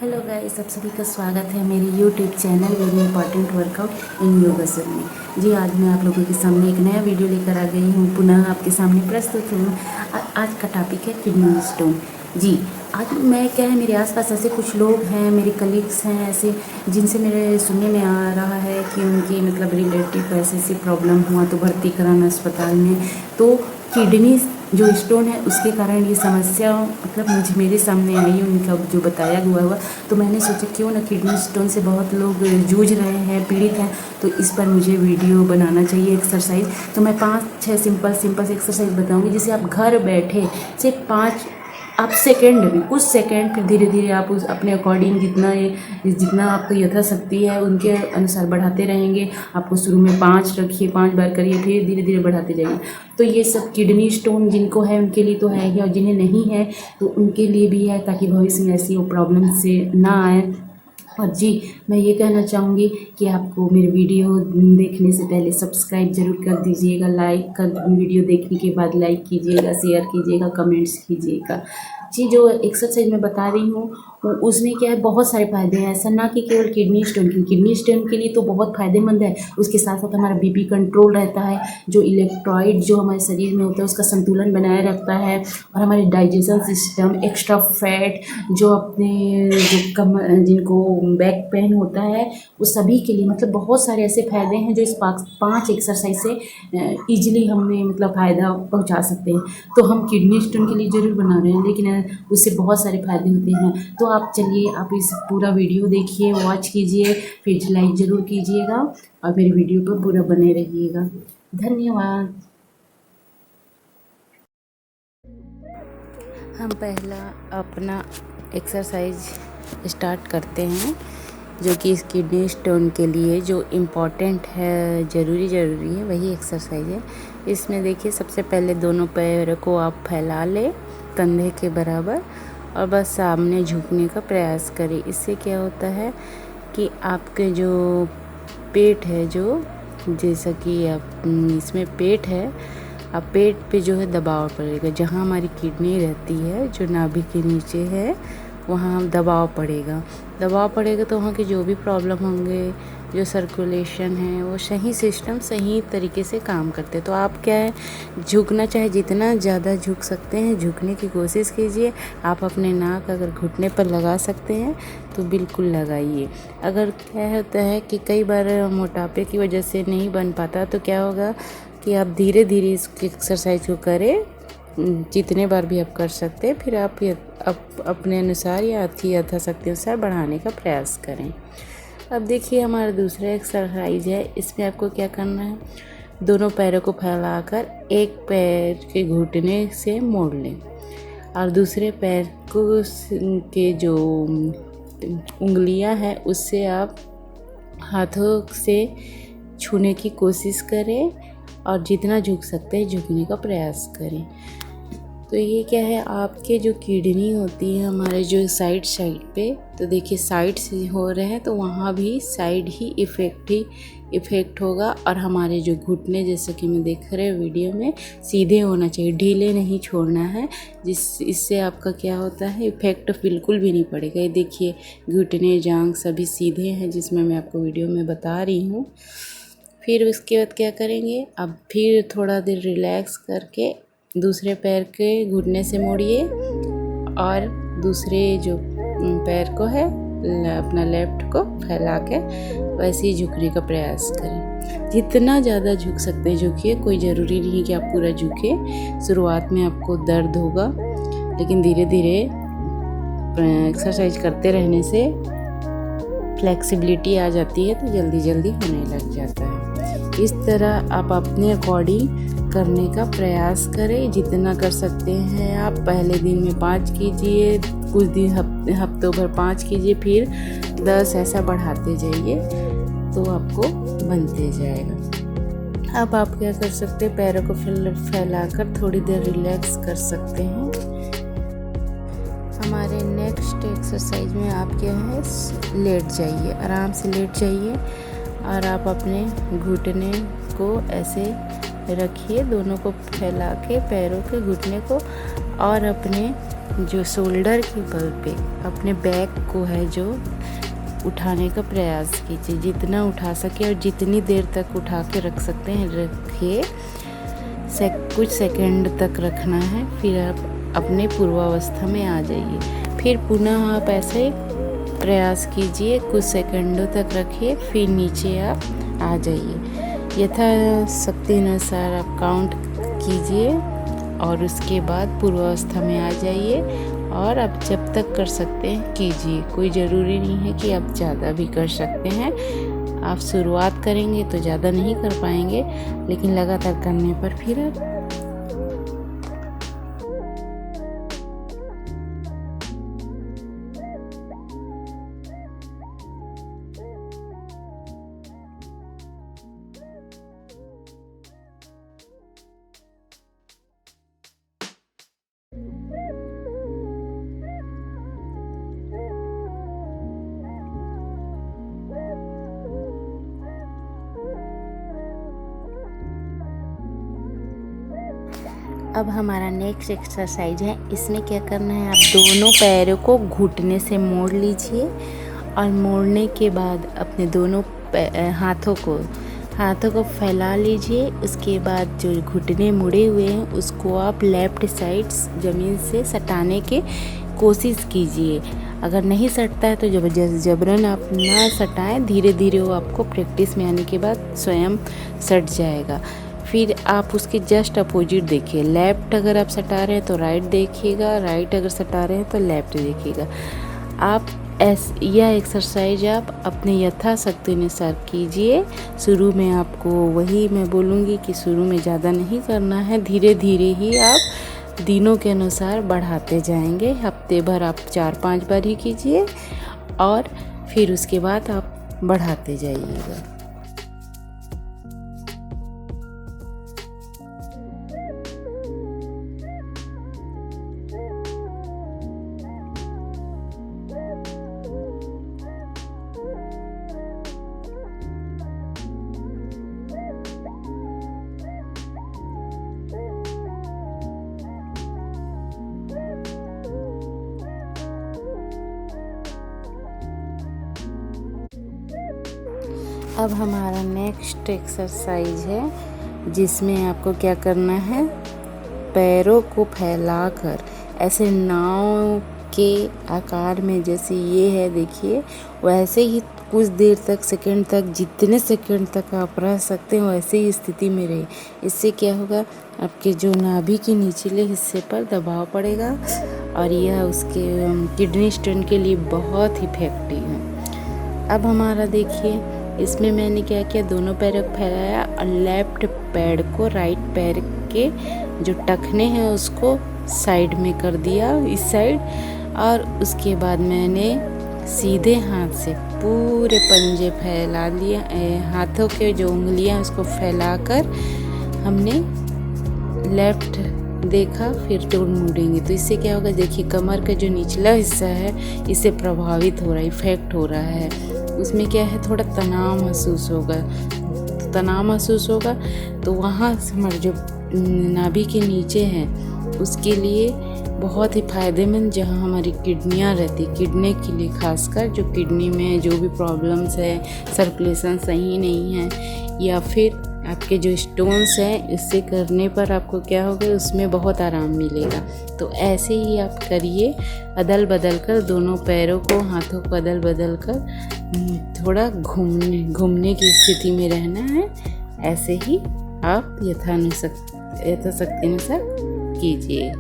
Hello guys, आप सभी का स्वागत है मेरे YouTube channel very important workout in योगासन में। जी, आज मैं आप लोगों के सामने एक नया वीडियो लेकर आ गई हूँ, पुनः आपके सामने प्रस्तुत हूँ। आज का टॉपिक है किडनी स्टोन। जी, आज मैं क्या है, मेरे आसपास ऐसे कुछ लोग हैं, मेरे कलीग्स हैं ऐसे, जिनसे मेरे सुनने में आ रहा है कि उनकी मतलब रिलेटिव ऐसी प्रॉब्लम हुआ तो भर्ती कराना अस्पताल में, तो किडनी जो स्टोन है उसके कारण ये समस्या मतलब मेरे सामने आई, उनका जो बताया हुआ तो मैंने सोचा क्यों ना किडनी स्टोन से बहुत लोग जूझ रहे हैं, पीड़ित हैं, तो इस पर मुझे वीडियो बनाना चाहिए एक्सरसाइज। तो मैं 5-6 सिंपल से एक्सरसाइज बताऊंगी, जिसे आप घर बैठे सिर्फ 5 आप सेकंड में, कुछ सेकंड, फिर धीरे धीरे आप उस अपने अकॉर्डिंग जितना आपको यथाशक्ति है उनके अनुसार बढ़ाते रहेंगे। आपको शुरू में 5 रखिए, 5 बार करिए, फिर धीरे धीरे बढ़ाते जाइए। तो ये सब किडनी स्टोन जिनको है उनके लिए तो है ही, और जिन्हें नहीं है तो उनके लिए भी है, ताकि भविष्य में ऐसी वो प्रॉब्लम से ना आए। और जी, मैं ये कहना चाहूँगी कि आपको मेरे वीडियो देखने से पहले सब्सक्राइब ज़रूर कर दीजिएगा, लाइक कर, वीडियो देखने के बाद लाइक कीजिएगा, शेयर कीजिएगा, कमेंट्स कीजिएगा। जी, जो एक्सरसाइज मैं बता रही हूँ उसमें क्या है, बहुत सारे फ़ायदे हैं। ऐसा ना कि केवल किडनी स्टोन के लिए तो बहुत फ़ायदेमंद है, उसके साथ साथ हमारा बीपी कंट्रोल रहता है, जो इलेक्ट्रॉइड जो हमारे शरीर में होता है उसका संतुलन बनाए रखता है, और हमारे डाइजेशन सिस्टम, एक्स्ट्रा फैट जो अपने जो कम जिनको बैक पेन होता है वो सभी के लिए, मतलब बहुत सारे ऐसे फ़ायदे हैं जो इस 5 एक्सरसाइज से ईजिली हमें मतलब फ़ायदा पहुंचा सकते हैं। तो हम किडनी स्टोन के लिए ज़रूर बना रहे हैं, लेकिन उससे बहुत सारे फ़ायदे होते हैं। तो आप चलिए, आप इस पूरा वीडियो देखिए, वॉच कीजिए, फिर लाइक ज़रूर कीजिएगा और मेरे वीडियो पर पूरा बने रहिएगा। धन्यवाद। हम पहला अपना एक्सरसाइज स्टार्ट करते हैं, जो कि इस किडनी स्टोन के लिए जो इम्पोर्टेंट है, ज़रूरी है, वही एक्सरसाइज है। इसमें देखिए, सबसे पहले दोनों पैर को आप फैला लें कंधे के बराबर, और बस सामने झुकने का प्रयास करें। इससे क्या होता है कि आपके जो पेट है, जो जैसा कि आप इसमें पेट है, अब पेट पे जो है दबाव पड़ेगा, जहाँ हमारी किडनी रहती है, जो नाभि के नीचे है, वहाँ दबाव पड़ेगा तो वहाँ के जो भी प्रॉब्लम होंगे, जो सर्कुलेशन है, वो सही सिस्टम सही तरीके से काम करते हैं। तो आप क्या है, झुकना चाहे जितना ज़्यादा झुक सकते हैं झुकने की कोशिश कीजिए। आप अपने नाक अगर घुटने पर लगा सकते हैं तो बिल्कुल लगाइए। अगर क्या होता है कि कई बार मोटापे की वजह से नहीं बन पाता, तो क्या होगा कि आप धीरे धीरे इस एक्सरसाइज को करें, जितने बार भी आप कर सकते हैं, फिर आप अपने अनुसार या यथाशक्ति अनुसार बढ़ाने का प्रयास करें। अब देखिए, हमारा दूसरा एक्सरसाइज है। इसमें आपको क्या करना है, दोनों पैरों को फैलाकर एक पैर के घुटने से मोड़ लें, और दूसरे पैर को के जो उंगलियां हैं उससे आप हाथों से छूने की कोशिश करें, और जितना झुक सकते हैं झुकने का प्रयास करें। तो ये क्या है, आपके जो किडनी होती है हमारे जो साइड पे, तो देखिए साइड से हो रहे हैं तो वहाँ भी साइड ही इफ़ेक्ट होगा, और हमारे जो घुटने, जैसे कि मैं देख रहे वीडियो में, सीधे होना चाहिए, ढीले नहीं छोड़ना है, इससे आपका क्या होता है, इफ़ेक्ट बिल्कुल भी नहीं पड़ेगा। ये देखिए, घुटने, जांघ सभी सीधे हैं, जिसमें मैं आपको वीडियो में बता रही हूँ। फिर उसके बाद क्या करेंगे, अब फिर थोड़ा देर रिलैक्स करके दूसरे पैर के घुटने से मोड़िए, और दूसरे जो पैर को है अपना लेफ्ट को फैला के वैसे ही झुकने का प्रयास करें। जितना ज़्यादा झुक सकते हैं झुकिए, कोई ज़रूरी नहीं कि आप पूरा झुके। शुरुआत में आपको दर्द होगा, लेकिन धीरे धीरे एक्सरसाइज करते रहने से फ्लेक्सिबिलिटी आ जाती है, तो जल्दी होने लग जाता है। इस तरह आप अपने अकॉर्डिंग करने का प्रयास करें, जितना कर सकते हैं आप। पहले दिन में 5 कीजिए, कुछ दिन हफ्तों भर 5 कीजिए, फिर 10 ऐसा बढ़ाते जाइए, तो आपको बनते जाएगा। अब आप क्या कर सकते हैं, पैरों को फैलाकर थोड़ी देर रिलैक्स कर सकते हैं। हमारे नेक्स्ट एक्सरसाइज में आप क्या है, लेट जाइए, आराम से लेट जाइए, और आप अपने घुटने को ऐसे रखिए, दोनों को फैला के पैरों के घुटने को, और अपने जो शोल्डर के बल पे अपने बैक को है जो उठाने का प्रयास कीजिए, जितना उठा सके और जितनी देर तक उठा के रख सकते हैं रखिए। कुछ सेकंड तक रखना है, फिर आप अपने पूर्वावस्था में आ जाइए। फिर पुनः आप ऐसे प्रयास कीजिए, कुछ सेकंडों तक रखिए, फिर नीचे आप आ जाइए। यथाशक्ति अनुसार आप काउंट कीजिए और उसके बाद पूर्वावस्था में आ जाइए। और आप जब तक कर सकते हैं कीजिए, कोई ज़रूरी नहीं है कि आप ज़्यादा भी कर सकते हैं। आप शुरुआत करेंगे तो ज़्यादा नहीं कर पाएंगे, लेकिन लगातार करने पर फिर आप अब हमारा नेक्स्ट एक्सरसाइज है। इसमें क्या करना है, आप दोनों पैरों को घुटने से मोड़ लीजिए और मोड़ने के बाद अपने दोनों हाथों को फैला लीजिए। उसके बाद जो घुटने मुड़े हुए हैं उसको आप लेफ़्ट साइड ज़मीन से सटाने की कोशिश कीजिए। अगर नहीं सटता है तो जबरन आप ना सटाएं, धीरे धीरे वो आपको प्रैक्टिस में आने के बाद स्वयं सट जाएगा। फिर आप उसके जस्ट अपोजिट देखिए, लेफ़्ट अगर आप सटा रहे हैं तो राइट देखिएगा, राइट अगर सटा रहे हैं तो लेफ़्ट देखिएगा। आप यह एक्सरसाइज आप अपने यथाशक्ति अनुसार कीजिए। शुरू में आपको वही मैं बोलूँगी कि शुरू में ज़्यादा नहीं करना है, धीरे धीरे ही आप दिनों के अनुसार बढ़ाते जाएंगे। हफ्ते भर आप 4-5 बार ही कीजिए और फिर उसके बाद आप बढ़ाते जाइएगा। अब हमारा नेक्स्ट एक्सरसाइज है, जिसमें आपको क्या करना है, पैरों को फैलाकर ऐसे नाव के आकार में, जैसे ये है देखिए, वैसे ही कुछ देर तक, सेकंड तक, जितने सेकंड तक आप रह सकते हैं वैसे ही स्थिति में रहिए। इससे क्या होगा, आपके जो नाभि के निचले हिस्से पर दबाव पड़ेगा और यह उसके किडनी स्टोन के लिए बहुत इफेक्टिव है। अब हमारा देखिए, इसमें मैंने क्या किया, दोनों पैरों को फैलाया और लेफ्ट पैर को राइट पैर के जो टखने हैं उसको साइड में कर दिया, इस साइड। और उसके बाद मैंने सीधे हाथ से पूरे पंजे फैला लिया, हाथों के जो उंगलियां उसको फैलाकर हमने लेफ्ट देखा, फिर टोन मुड़ेंगे। तो इससे क्या होगा, देखिए कमर का जो निचला हिस्सा है इससे प्रभावित हो रहा है, इफेक्ट हो रहा है। उसमें क्या है, थोड़ा तनाव महसूस होगा। तो वहाँ से हमारे जो नाभि के नीचे हैं उसके लिए बहुत ही फ़ायदेमंद, जहाँ हमारी किडनियाँ रहती, किडनी के लिए खासकर, जो किडनी में जो भी प्रॉब्लम्स है, सर्कुलेशन सही नहीं है, या फिर आपके जो स्टोन्स हैं, इससे करने पर आपको क्या होगा, उसमें बहुत आराम मिलेगा। तो ऐसे ही आप करिए, अदल बदल कर दोनों पैरों को, हाथों को अदल बदल कर थोड़ा घूमने की स्थिति में रहना है। ऐसे ही आप यथाशक्ति अनुसार कीजिए।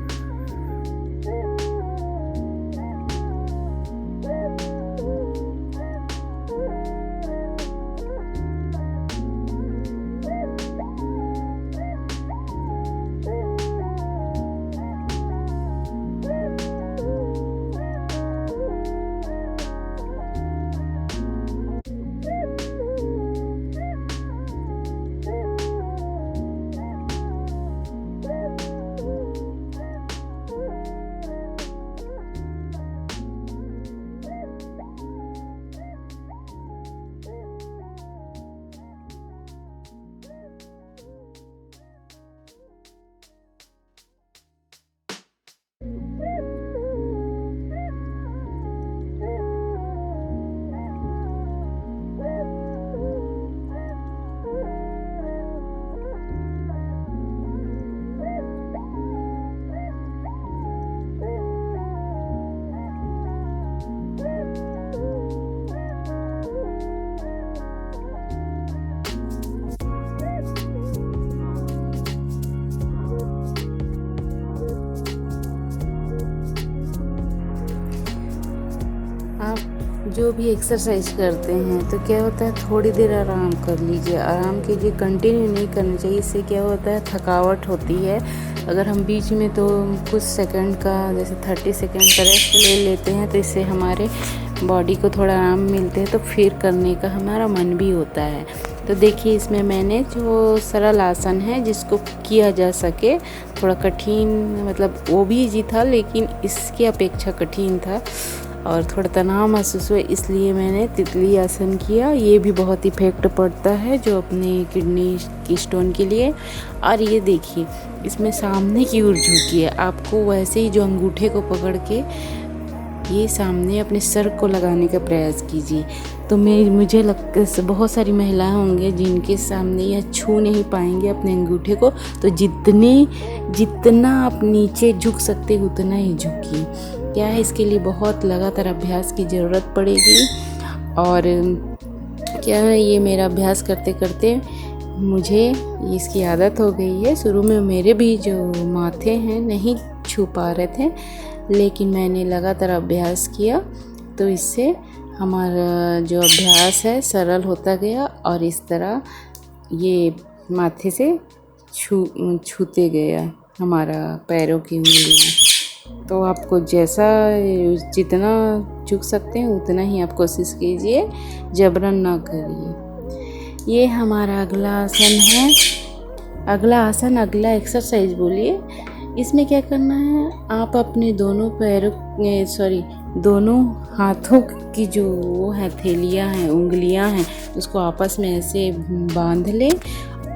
आप जो भी एक्सरसाइज करते हैं तो क्या होता है, थोड़ी देर आराम कर लीजिए, आराम कीजिए, कंटिन्यू नहीं करना चाहिए। इससे क्या होता है, थकावट होती है। अगर हम बीच में तो कुछ सेकंड का जैसे 30 सेकंड का रेस्ट ले लेते हैं तो इससे हमारे बॉडी को थोड़ा आराम मिलते हैं, तो फिर करने का हमारा मन भी होता है। तो देखिए इसमें मैंने जो सरल आसन है जिसको किया जा सके, थोड़ा कठिन मतलब वो भी इजी था लेकिन इसकी अपेक्षा कठिन था और थोड़ा तनाव महसूस हुआ, इसलिए मैंने तितली आसन किया। ये भी बहुत इफ़ेक्ट पड़ता है जो अपने किडनी की स्टोन के लिए। और ये देखिए इसमें सामने की ओर झुकिए, आपको वैसे ही जो अंगूठे को पकड़ के ये सामने अपने सर को लगाने का प्रयास कीजिए। तो मुझे लगता बहुत सारी महिलाएं होंगे जिनके सामने यह छू नहीं पाएंगे अपने अंगूठे को, तो जितना आप नीचे झुक सकते उतना ही झुकिए। क्या है, इसके लिए बहुत लगातार अभ्यास की ज़रूरत पड़ेगी। और क्या है, ये मेरा अभ्यास करते करते मुझे इसकी आदत हो गई है। शुरू में मेरे भी जो माथे हैं नहीं छू पा रहे थे, लेकिन मैंने लगातार अभ्यास किया तो इससे हमारा जो अभ्यास है सरल होता गया और इस तरह ये माथे से छूते गया हमारा पैरों की उंगलियां। तो आपको जितना झुक सकते हैं उतना ही आप कोशिश कीजिए, जबरन ना करिए। ये हमारा अगला आसन है। अगला एक्सरसाइज बोलिए। इसमें क्या करना है, आप अपने दोनों हाथों की जो वो है थैलियाँ हैं, उंगलियां हैं, उसको आपस में ऐसे बांध लें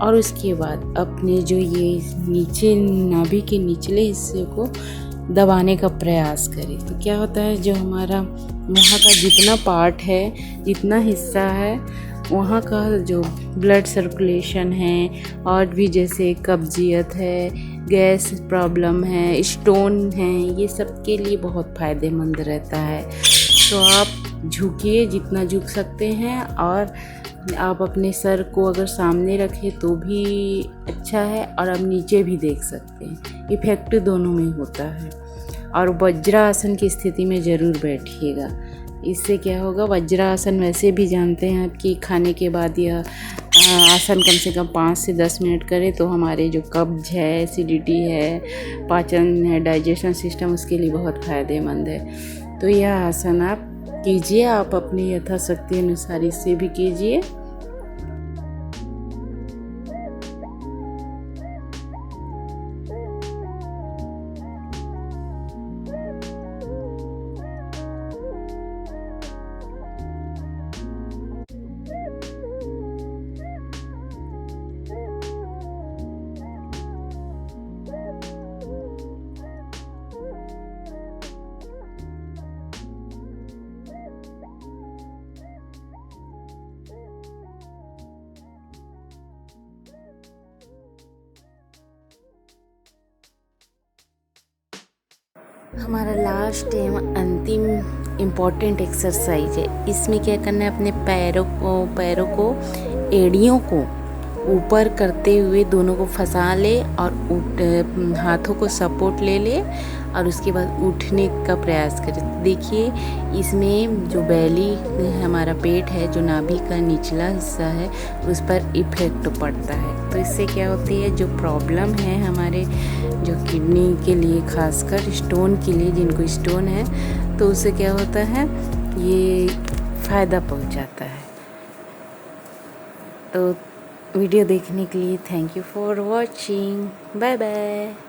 और उसके बाद अपने जो ये नीचे नाभि के निचले हिस्से को दबाने का प्रयास करें। तो क्या होता है, जो हमारा वहाँ का जितना पार्ट है, जितना हिस्सा है, वहाँ का जो ब्लड सर्कुलेशन है और भी जैसे कब्जियत है, गैस प्रॉब्लम है, स्टोन है, ये सब के लिए बहुत फ़ायदेमंद रहता है। तो आप झुकिए जितना झुक सकते हैं और आप अपने सर को अगर सामने रखें तो भी अच्छा है और आप नीचे भी देख सकते हैं। इफेक्ट दोनों में होता है। और वज्रासन की स्थिति में ज़रूर बैठिएगा। इससे क्या होगा, वज्रासन वैसे भी जानते हैं कि खाने के बाद यह आसन कम से कम 5 से 10 मिनट करें तो हमारे जो कब्ज है, एसिडिटी है, पाचन है, डाइजेशन सिस्टम, उसके लिए बहुत फ़ायदेमंद है। तो यह आसन आप कीजिए, आप अपनी यथाशक्ति अनुसार इससे भी कीजिए। हमारा लास्ट एवं अंतिम इम्पॉर्टेंट एक्सरसाइज है। इसमें क्या करना है, अपने पैरों को एड़ियों को ऊपर करते हुए दोनों को फंसा ले और हाथों को सपोर्ट ले और उसके बाद उठने का प्रयास करें। देखिए इसमें जो बैली हमारा पेट है, जो नाभि का निचला हिस्सा है, उस पर इफेक्ट पड़ता है। तो इससे क्या होती है, जो प्रॉब्लम है हमारे जो किडनी के लिए, खासकर स्टोन के लिए, जिनको स्टोन है, तो उससे क्या होता है, ये फ़ायदा पहुंचाता है। तो वीडियो देखने के लिए thank you for watching. Bye bye.